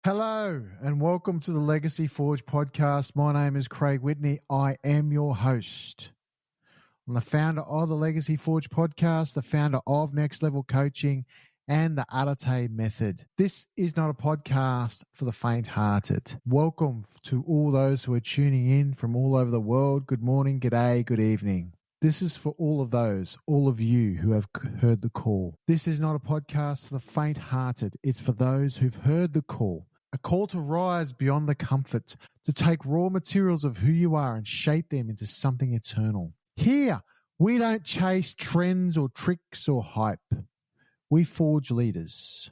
Hello and welcome to the Legacy Forge podcast. My name is Craig Whitney. I am your host. I'm the founder of the Legacy Forge podcast, the founder of Next Level Coaching and the ARETE Method. This is not a podcast for the faint-hearted. Welcome to all those who are tuning in from all over the world. Good morning, good day, good evening. This is for all of those, all of you who have heard the call. This is not a podcast for the faint-hearted. It's for those who've heard the call. A call to rise beyond the comfort, to take raw materials of who you are and shape them into something eternal. Here, we don't chase trends or tricks or hype. We forge leaders.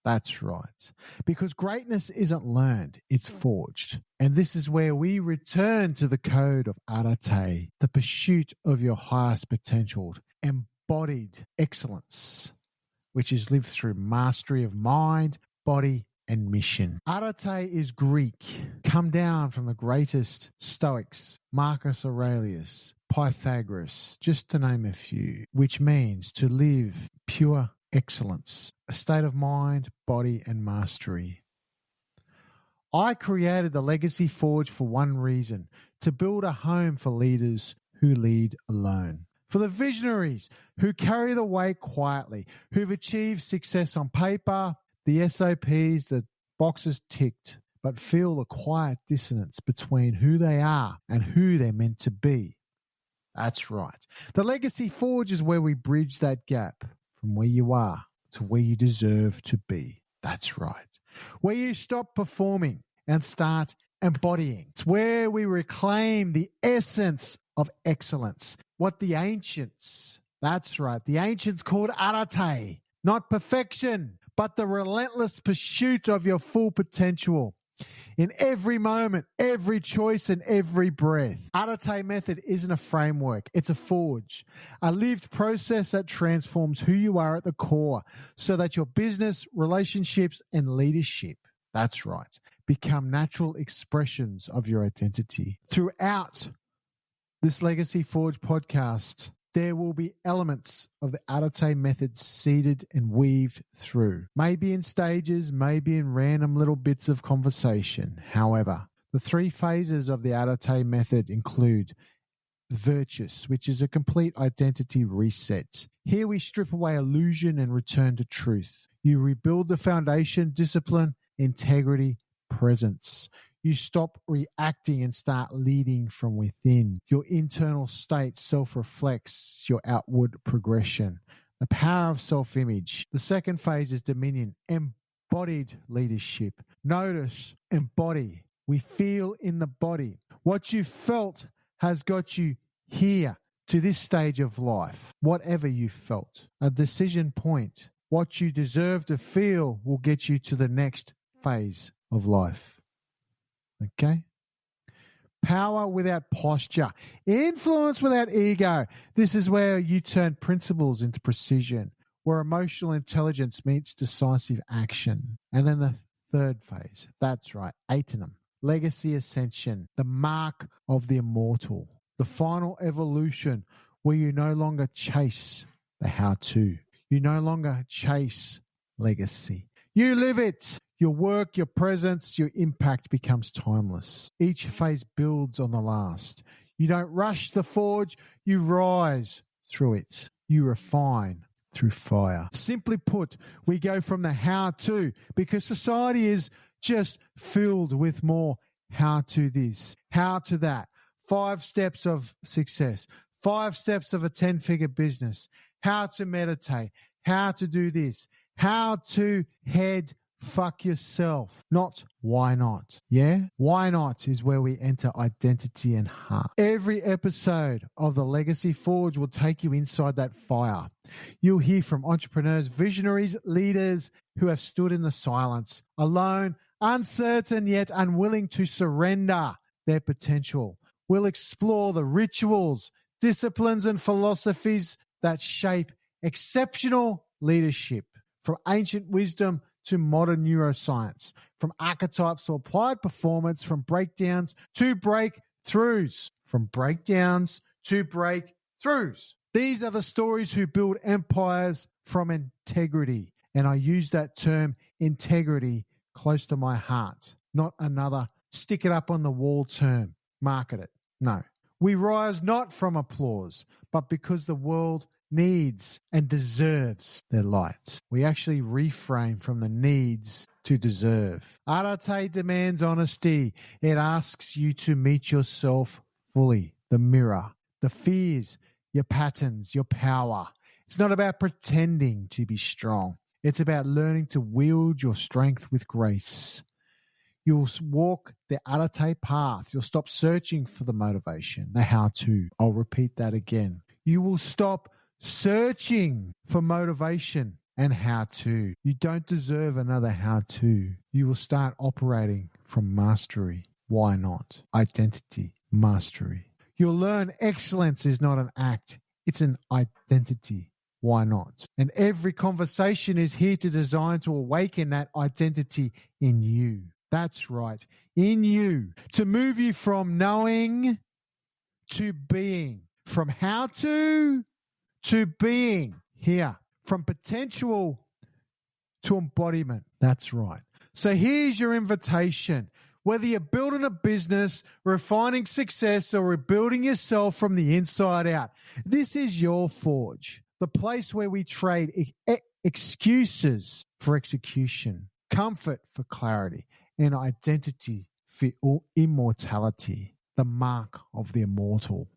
That's right. Because greatness isn't learned, it's forged. And this is where we return to the code of ARETE, the pursuit of your highest potential, embodied excellence, which is lived through mastery of mind, body, and mission. ARETE is Greek, come down from the greatest Stoics, Marcus Aurelius, Pythagoras, just to name a few, which means to live pure excellence, a state of mind, body, and mastery. I created the Legacy Forge for one reason, to build a home for leaders who lead alone. For the visionaries who carry the weight quietly, who've achieved success on paper, the SOPs, the boxes ticked, but feel the quiet dissonance between who they are and who they're meant to be. That's right. The Legacy Forge is where we bridge that gap from where you are to where you deserve to be. That's right. Where you stop performing and start embodying. It's where we reclaim the essence of excellence. What the ancients, that's right, the ancients called ARETE, not perfection, but the relentless pursuit of your full potential in every moment, every choice, and every breath. ARETE Method isn't a framework. It's a forge, a lived process that transforms who you are at the core so that your business, relationships, and leadership, that's right, become natural expressions of your identity. Throughout this Legacy Forge podcast, there will be elements of the ARETE Method seeded and weaved through. Maybe in stages, maybe in random little bits of conversation. However, the three phases of the ARETE Method include Virtuous, which is a complete identity reset. Here we strip away illusion and return to truth. You rebuild the foundation, discipline, integrity, presence. You stop reacting and start leading from within. Your internal state self-reflects your outward progression. The power of self-image. The second phase is dominion, embodied leadership. Notice, embody. We feel in the body. What you felt has got you here to this stage of life. Whatever you felt. A decision point. What you deserve to feel will get you to the next phase of life. Okay? Power without posture. Influence without ego. This is where you turn principles into precision, where emotional intelligence meets decisive action. And then the third phase. That's right. Aeternum. Legacy ascension. The mark of the immortal. The final evolution where you no longer chase the how-to. You no longer chase legacy. You live it. Your work, your presence, your impact becomes timeless. Each phase builds on the last. You don't rush the forge, you rise through it. You refine through fire. Simply put, we go from the how-to because society is just filled with more how-to this, how-to that. 5 steps of success, 5 steps of a 10-figure business, how to meditate, how to do this, how to head fuck yourself, not why not. Yeah? Why not is where we enter identity and heart. Every episode of the Legacy Forge will take you inside that fire. You'll hear from entrepreneurs, visionaries, leaders who have stood in the silence, alone, uncertain yet unwilling to surrender their potential. We'll explore the rituals, disciplines, and philosophies that shape exceptional leadership, from ancient wisdom to modern neuroscience, from archetypes to applied performance, from breakdowns to breakthroughs, from breakdowns to breakthroughs. These are the stories who build empires from integrity. And I use that term integrity close to my heart, not another stick it up on the wall term, market it. No. We rise not from applause, but because the world needs and deserves their light. We actually reframe from the needs to deserve. ARETE demands honesty. It asks you to meet yourself fully. The mirror, the fears, your patterns, your power. It's not about pretending to be strong. It's about learning to wield your strength with grace. You'll walk the ARETE path. You'll stop searching for the motivation, the how-to. I'll repeat that again. You will stop searching for motivation and how-to. You don't deserve another how-to. You will start operating from mastery. Why not? Identity, mastery. You'll learn excellence is not an act. It's an identity. Why not? And every conversation is here to design to awaken that identity in you. That's right. In you. To move you from knowing to being. From how to being. Here. From potential to embodiment. That's right. So here's your invitation. Whether you're building a business, refining success, or rebuilding yourself from the inside out, this is your forge. The place where we trade excuses for execution, comfort for clarity, and identity for immortality, the mark of the immortal.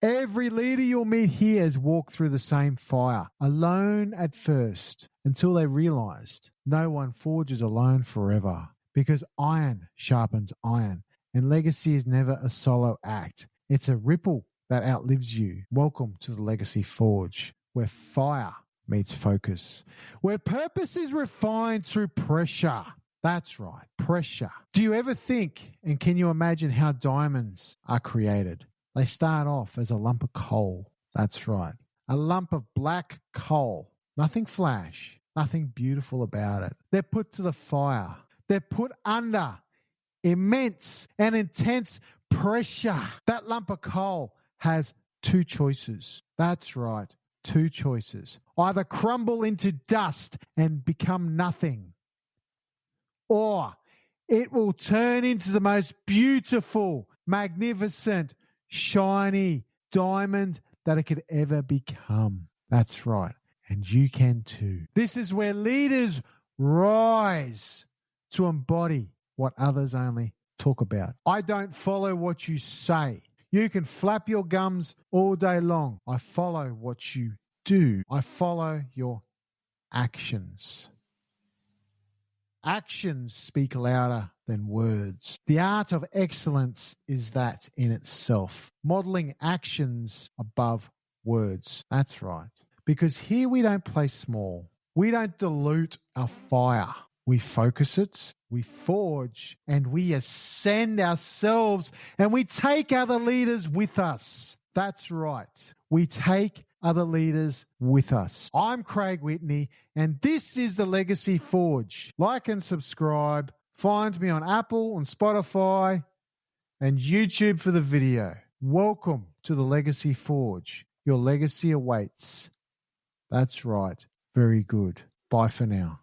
Every leader you'll meet here has walked through the same fire, alone at first, until they realized no one forges alone forever, because iron sharpens iron, and legacy is never a solo act. It's a ripple that outlives you. Welcome to the Legacy Forge, where fire meets focus, where purpose is refined through pressure. That's right, pressure. Do you ever think, and can you imagine how diamonds are created? They start off as a lump of coal. That's right, a lump of black coal. Nothing flash, nothing beautiful about it. They're put to the fire. They're put under immense and intense pressure. That lump of coal has two choices. That's right, two choices. Either crumble into dust and become nothing, or it will turn into the most beautiful, magnificent, shiny diamond that it could ever become. That's right, and you can too. This is where leaders rise to embody what others only talk about. I don't follow what you say. You can flap your gums all day long. I follow what you do. I follow your actions. Actions speak louder than words. The art of excellence is that in itself. Modeling actions above words. That's right. Because here we don't play small. We don't dilute our fire. We focus it, we forge, and we ascend ourselves, and we take other leaders with us. That's right. We take other leaders with us. I'm Craig Whitney, and this is the Legacy Forge. Like and subscribe. Find me on Apple, on Spotify, and YouTube for the video. Welcome to the Legacy Forge. Your legacy awaits. That's right. Very good. Bye for now.